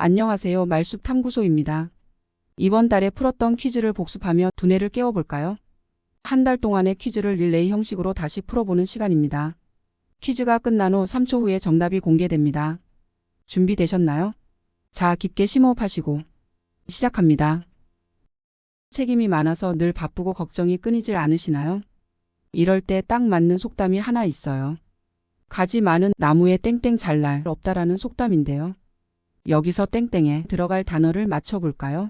안녕하세요. 말숲탐구소입니다. 이번 달에 풀었던 퀴즈를 복습하며 두뇌를 깨워볼까요? 한 달 동안의 퀴즈를 릴레이 형식으로 다시 풀어보는 시간입니다. 퀴즈가 끝난 후 3초 후에 정답이 공개됩니다. 준비되셨나요? 자, 깊게 심호흡하시고 시작합니다. 책임이 많아서 늘 바쁘고 걱정이 끊이질 않으시나요? 이럴 때 딱 맞는 속담이 하나 있어요. 가지 많은 나무에 땡땡 잘 날 없다라는 속담인데요. 여기서 땡땡에 들어갈 단어를 맞춰볼까요?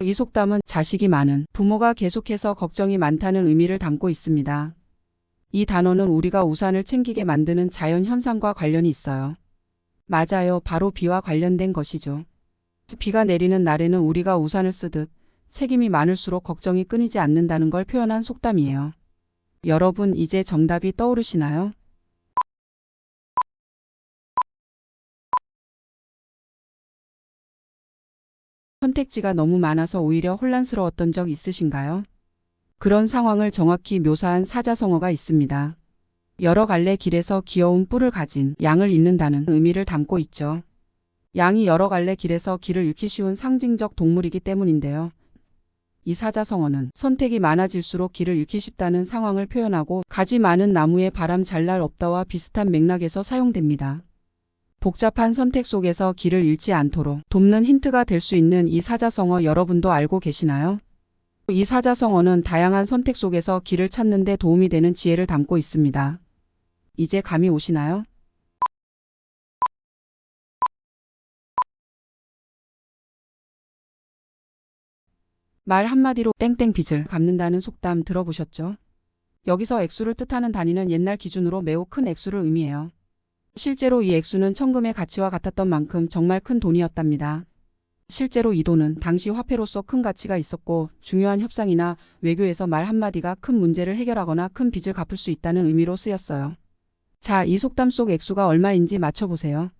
이 속담은 자식이 많은 부모가 계속해서 걱정이 많다는 의미를 담고 있습니다. 이 단어는 우리가 우산을 챙기게 만드는 자연 현상과 관련이 있어요. 맞아요. 바로 비와 관련된 것이죠. 비가 내리는 날에는 우리가 우산을 쓰듯 책임이 많을수록 걱정이 끊이지 않는다는 걸 표현한 속담이에요. 여러분, 이제 정답이 떠오르시나요? 선택지가 너무 많아서 오히려 혼란스러웠던 적 있으신가요? 그런 상황을 정확히 묘사한 사자성어가 있습니다. 여러 갈래 길에서 귀여운 뿔을 가진 양을 잇는다는 의미를 담고 있죠. 양이 여러 갈래 길에서 길을 잃기 쉬운 상징적 동물이기 때문인데요. 이 사자성어는 선택이 많아질수록 길을 잃기 쉽다는 상황을 표현하고 가지 많은 나무에 바람 잘 날 없다와 비슷한 맥락에서 사용됩니다. 복잡한 선택 속에서 길을 잃지 않도록 돕는 힌트가 될 수 있는 이 사자성어 여러분도 알고 계시나요? 이 사자성어는 다양한 선택 속에서 길을 찾는 데 도움이 되는 지혜를 담고 있습니다. 이제 감이 오시나요? 말 한마디로 땡땡 빚을 갚는다는 속담 들어보셨죠? 여기서 액수를 뜻하는 단위는 옛날 기준으로 매우 큰 액수를 의미해요. 실제로 이 액수는 천금의 가치와 같았던 만큼 정말 큰 돈이었답니다. 실제로 이 돈은 당시 화폐로서 큰 가치가 있었고 중요한 협상이나 외교에서 말 한마디가 큰 문제를 해결하거나 큰 빚을 갚을 수 있다는 의미로 쓰였어요. 자, 이 속담 속 액수가 얼마인지 맞춰보세요.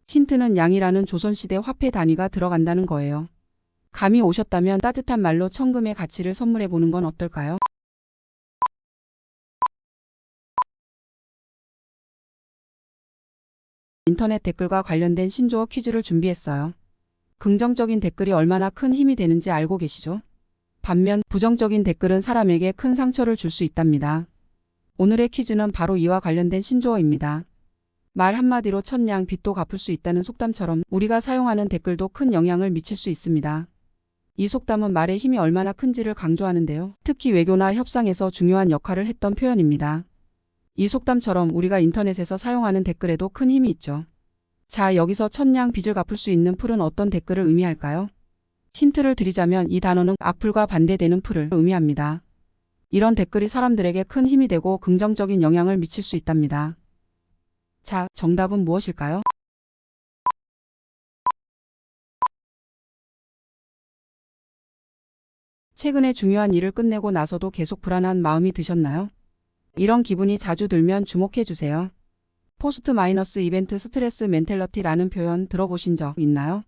힌트는 양이라는 조선시대 화폐 단위가 들어간다는 거예요. 감이 오셨다면 따뜻한 말로 천금의 가치를 선물해보는 건 어떨까요? 인터넷 댓글과 관련된 신조어 퀴즈를 준비했어요. 긍정적인 댓글이 얼마나 큰 힘이 되는지 알고 계시죠? 반면 부정적인 댓글은 사람에게 큰 상처를 줄 수 있답니다. 오늘의 퀴즈는 바로 이와 관련된 신조어입니다. 말 한마디로 천냥 빚도 갚을 수 있다는 속담처럼 우리가 사용하는 댓글도 큰 영향을 미칠 수 있습니다. 이 속담은 말의 힘이 얼마나 큰지를 강조하는데요. 특히 외교나 협상에서 중요한 역할을 했던 표현입니다. 이 속담처럼 우리가 인터넷에서 사용하는 댓글에도 큰 힘이 있죠. 자, 여기서 천냥 빚을 갚을 수 있는 풀은 어떤 댓글을 의미할까요? 힌트를 드리자면 이 단어는 악플과 반대되는 풀을 의미합니다. 이런 댓글이 사람들에게 큰 힘이 되고 긍정적인 영향을 미칠 수 있답니다. 자, 정답은 무엇일까요? 최근에 중요한 일을 끝내고 나서도 계속 불안한 마음이 드셨나요? 이런 기분이 자주 들면 주목해 주세요. 포스트 마이너스 이벤트 스트레스 멘탈러티라는 표현 들어보신 적 있나요?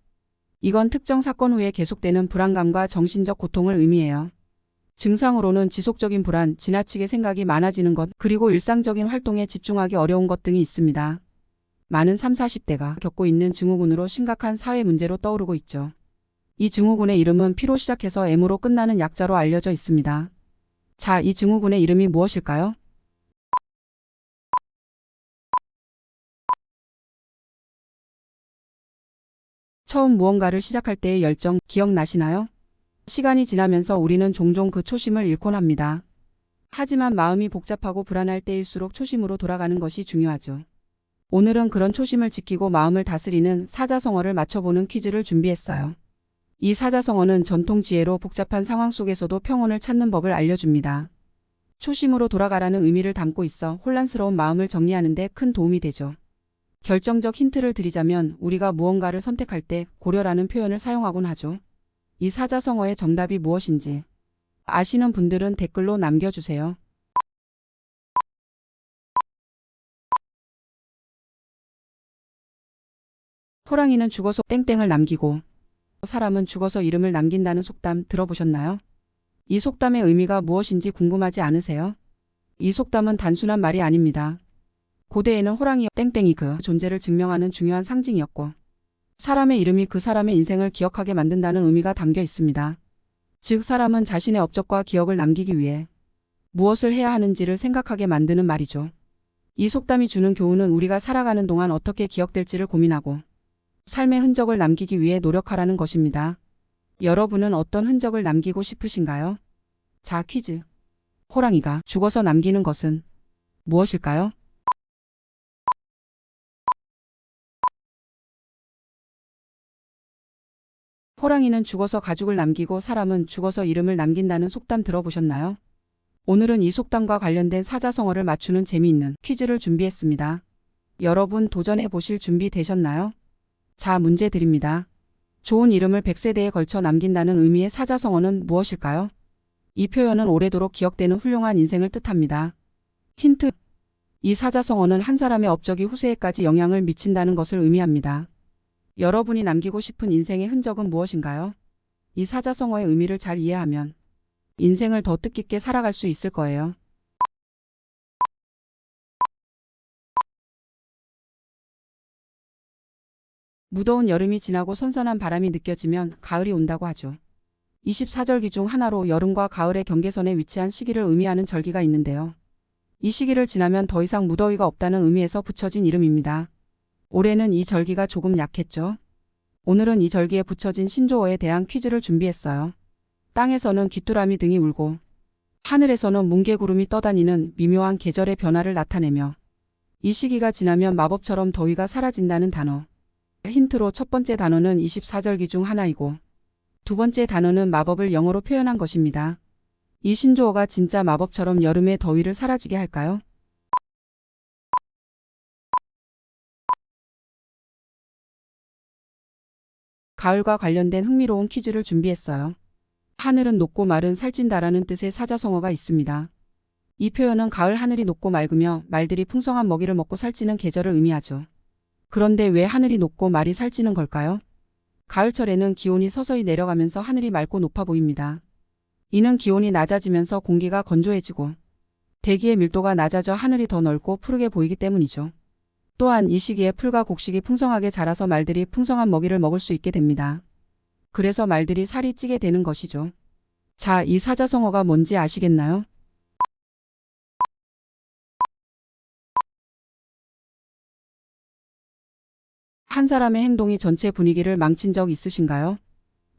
이건 특정 사건 후에 계속되는 불안감과 정신적 고통을 의미해요. 증상으로는 지속적인 불안, 지나치게 생각이 많아지는 것, 그리고 일상적인 활동에 집중하기 어려운 것 등이 있습니다. 많은 30, 40대가 겪고 있는 증후군으로 심각한 사회 문제로 떠오르고 있죠. 이 증후군의 이름은 P로 시작해서 M으로 끝나는 약자로 알려져 있습니다. 자, 이 증후군의 이름이 무엇일까요? 처음 무언가를 시작할 때의 열정 기억나시나요? 시간이 지나면서 우리는 종종 그 초심을 잃곤 합니다. 하지만 마음이 복잡하고 불안할 때일수록 초심으로 돌아가는 것이 중요하죠. 오늘은 그런 초심을 지키고 마음을 다스리는 사자성어를 맞춰보는 퀴즈를 준비했어요. 이 사자성어는 전통 지혜로 복잡한 상황 속에서도 평온을 찾는 법을 알려줍니다. 초심으로 돌아가라는 의미를 담고 있어 혼란스러운 마음을 정리하는 데 큰 도움이 되죠. 결정적 힌트를 드리자면 우리가 무언가를 선택할 때 고려라는 표현을 사용하곤 하죠. 이 사자성어의 정답이 무엇인지 아시는 분들은 댓글로 남겨주세요. 호랑이는 죽어서 땡땡을 남기고 사람은 죽어서 이름을 남긴다는 속담 들어보셨나요? 이 속담의 의미가 무엇인지 궁금하지 않으세요? 이 속담은 단순한 말이 아닙니다. 고대에는 호랑이 땡땡이 그 존재를 증명하는 중요한 상징이었고 사람의 이름이 그 사람의 인생을 기억하게 만든다는 의미가 담겨 있습니다. 즉 사람은 자신의 업적과 기억을 남기기 위해 무엇을 해야 하는지를 생각하게 만드는 말이죠. 이 속담이 주는 교훈은 우리가 살아가는 동안 어떻게 기억될지를 고민하고 삶의 흔적을 남기기 위해 노력하라는 것입니다. 여러분은 어떤 흔적을 남기고 싶으신가요? 자, 퀴즈. 호랑이가 죽어서 남기는 것은 무엇일까요? 호랑이는 죽어서 가죽을 남기고 사람은 죽어서 이름을 남긴다는 속담 들어보셨나요? 오늘은 이 속담과 관련된 사자성어를 맞추는 재미있는 퀴즈를 준비했습니다. 여러분 도전해 보실 준비 되셨나요? 자, 문제 드립니다. 좋은 이름을 100세대에 걸쳐 남긴다는 의미의 사자성어는 무엇일까요? 이 표현은 오래도록 기억되는 훌륭한 인생을 뜻합니다. 힌트. 이 사자성어는 한 사람의 업적이 후세에까지 영향을 미친다는 것을 의미합니다. 여러분이 남기고 싶은 인생의 흔적은 무엇인가요? 이 사자성어의 의미를 잘 이해하면 인생을 더 뜻깊게 살아갈 수 있을 거예요. 무더운 여름이 지나고 선선한 바람이 느껴지면 가을이 온다고 하죠. 24절기 중 하나로 여름과 가을의 경계선에 위치한 시기를 의미하는 절기가 있는데요. 이 시기를 지나면 더 이상 무더위가 없다는 의미에서 붙여진 이름입니다. 올해는 이 절기가 조금 약했죠. 오늘은 이 절기에 붙여진 신조어에 대한 퀴즈를 준비했어요. 땅에서는 귀뚜라미 등이 울고 하늘에서는 뭉게구름이 떠다니는 미묘한 계절의 변화를 나타내며 이 시기가 지나면 마법처럼 더위가 사라진다는 단어. 힌트로 첫 번째 단어는 24절기 중 하나이고 두 번째 단어는 마법을 영어로 표현한 것입니다. 이 신조어가 진짜 마법처럼 여름의 더위를 사라지게 할까요? 가을과 관련된 흥미로운 퀴즈를 준비했어요. 하늘은 높고 말은 살찐다라는 뜻의 사자성어가 있습니다. 이 표현은 가을 하늘이 높고 맑으며 말들이 풍성한 먹이를 먹고 살찌는 계절을 의미하죠. 그런데 왜 하늘이 높고 말이 살찌는 걸까요? 가을철에는 기온이 서서히 내려가면서 하늘이 맑고 높아 보입니다. 이는 기온이 낮아지면서 공기가 건조해지고 대기의 밀도가 낮아져 하늘이 더 넓고 푸르게 보이기 때문이죠. 또한 이 시기에 풀과 곡식이 풍성하게 자라서 말들이 풍성한 먹이를 먹을 수 있게 됩니다. 그래서 말들이 살이 찌게 되는 것이죠. 자, 이 사자성어가 뭔지 아시겠나요? 한 사람의 행동이 전체 분위기를 망친 적 있으신가요?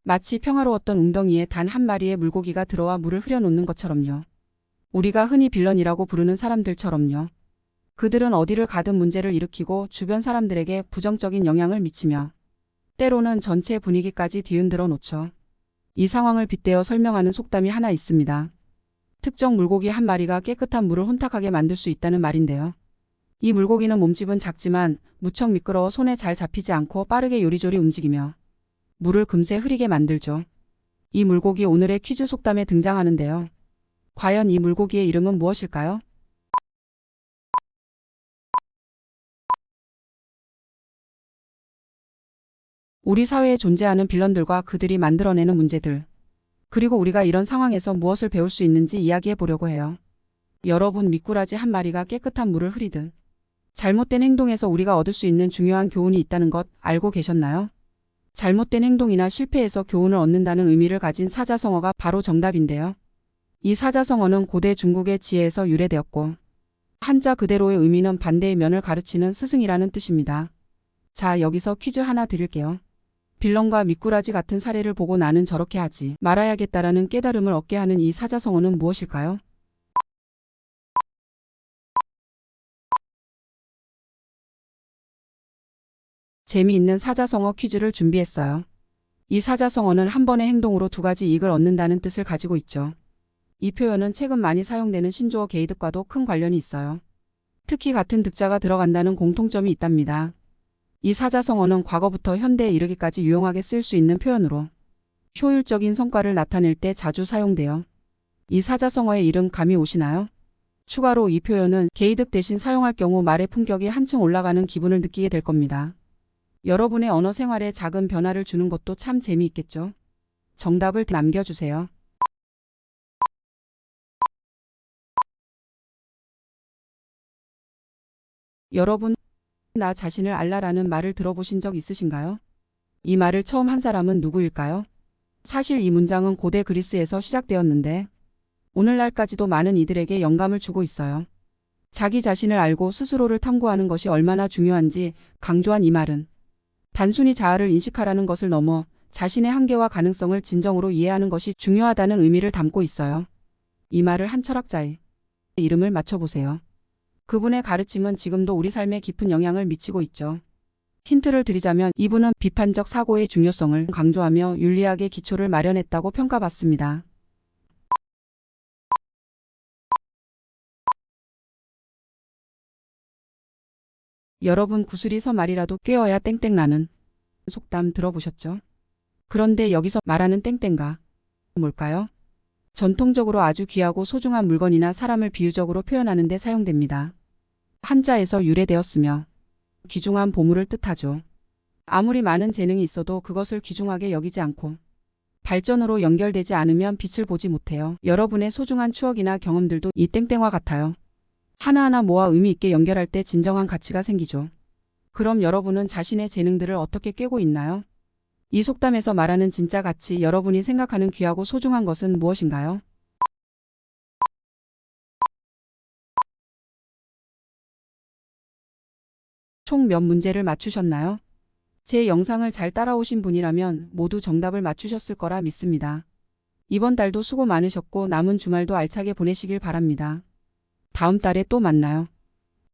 마치 평화로웠던 웅덩이에 단 한 마리의 물고기가 들어와 물을 흐려놓는 것처럼요. 우리가 흔히 빌런이라고 부르는 사람들처럼요. 그들은 어디를 가든 문제를 일으키고 주변 사람들에게 부정적인 영향을 미치며 때로는 전체 분위기까지 뒤흔들어 놓죠. 이 상황을 빗대어 설명하는 속담이 하나 있습니다. 특정 물고기 한 마리가 깨끗한 물을 혼탁하게 만들 수 있다는 말인데요. 이 물고기는 몸집은 작지만 무척 미끄러워 손에 잘 잡히지 않고 빠르게 요리조리 움직이며 물을 금세 흐리게 만들죠. 이 물고기 오늘의 퀴즈 속담에 등장하는데요. 과연 이 물고기의 이름은 무엇일까요? 우리 사회에 존재하는 빌런들과 그들이 만들어내는 문제들, 그리고 우리가 이런 상황에서 무엇을 배울 수 있는지 이야기해 보려고 해요. 여러분, 미꾸라지 한 마리가 깨끗한 물을 흐리듯 잘못된 행동에서 우리가 얻을 수 있는 중요한 교훈이 있다는 것 알고 계셨나요? 잘못된 행동이나 실패에서 교훈을 얻는다는 의미를 가진 사자성어가 바로 정답인데요. 이 사자성어는 고대 중국의 지혜에서 유래되었고 한자 그대로의 의미는 반대의 면을 가르치는 스승이라는 뜻입니다. 자, 여기서 퀴즈 하나 드릴게요. 빌런과 미꾸라지 같은 사례를 보고 나는 저렇게 하지 말아야겠다라는 깨달음을 얻게 하는 이 사자성어는 무엇일까요? 재미있는 사자성어 퀴즈를 준비했어요. 이 사자성어는 한 번의 행동으로 두 가지 이익을 얻는다는 뜻을 가지고 있죠. 이 표현은 최근 많이 사용되는 신조어 게이득과도 큰 관련이 있어요. 특히 같은 득자가 들어간다는 공통점이 있답니다. 이 사자성어는 과거부터 현대에 이르기까지 유용하게 쓸 수 있는 표현으로 효율적인 성과를 나타낼 때 자주 사용돼요. 이 사자성어의 이름 감이 오시나요? 추가로 이 표현은 게이득 대신 사용할 경우 말의 품격이 한층 올라가는 기분을 느끼게 될 겁니다. 여러분의 언어 생활에 작은 변화를 주는 것도 참 재미있겠죠? 정답을 남겨주세요. 여러분, 나 자신을 알라라는 말을 들어보신 적 있으신가요? 이 말을 처음 한 사람은 누구일까요? 사실 이 문장은 고대 그리스에서 시작되었는데 오늘날까지도 많은 이들에게 영감을 주고 있어요. 자기 자신을 알고 스스로를 탐구하는 것이 얼마나 중요한지 강조한 이 말은 단순히 자아를 인식하라는 것을 넘어 자신의 한계와 가능성을 진정으로 이해하는 것이 중요하다는 의미를 담고 있어요. 이 말을 한 철학자의 이름을 맞춰보세요. 그분의 가르침은 지금도 우리 삶에 깊은 영향을 미치고 있죠. 힌트를 드리자면 이분은 비판적 사고의 중요성을 강조하며 윤리학의 기초를 마련했다고 평가받습니다. 여러분 구슬이서 말이라도 꿰어야 땡땡나는 속담 들어보셨죠? 그런데 여기서 말하는 땡땡가 뭘까요? 전통적으로 아주 귀하고 소중한 물건이나 사람을 비유적으로 표현하는 데 사용됩니다. 한자에서 유래되었으며 귀중한 보물을 뜻하죠. 아무리 많은 재능이 있어도 그것을 귀중하게 여기지 않고 발전으로 연결되지 않으면 빛을 보지 못해요. 여러분의 소중한 추억이나 경험들도 이 땡땡과 같아요. 하나하나 모아 의미 있게 연결할 때 진정한 가치가 생기죠. 그럼 여러분은 자신의 재능들을 어떻게 꿰고 있나요? 이 속담에서 말하는 진짜 가치, 여러분이 생각하는 귀하고 소중한 것은 무엇인가요? 총 몇 문제를 맞추셨나요? 제 영상을 잘 따라오신 분이라면 모두 정답을 맞추셨을 거라 믿습니다. 이번 달도 수고 많으셨고 남은 주말도 알차게 보내시길 바랍니다. 다음 달에 또 만나요.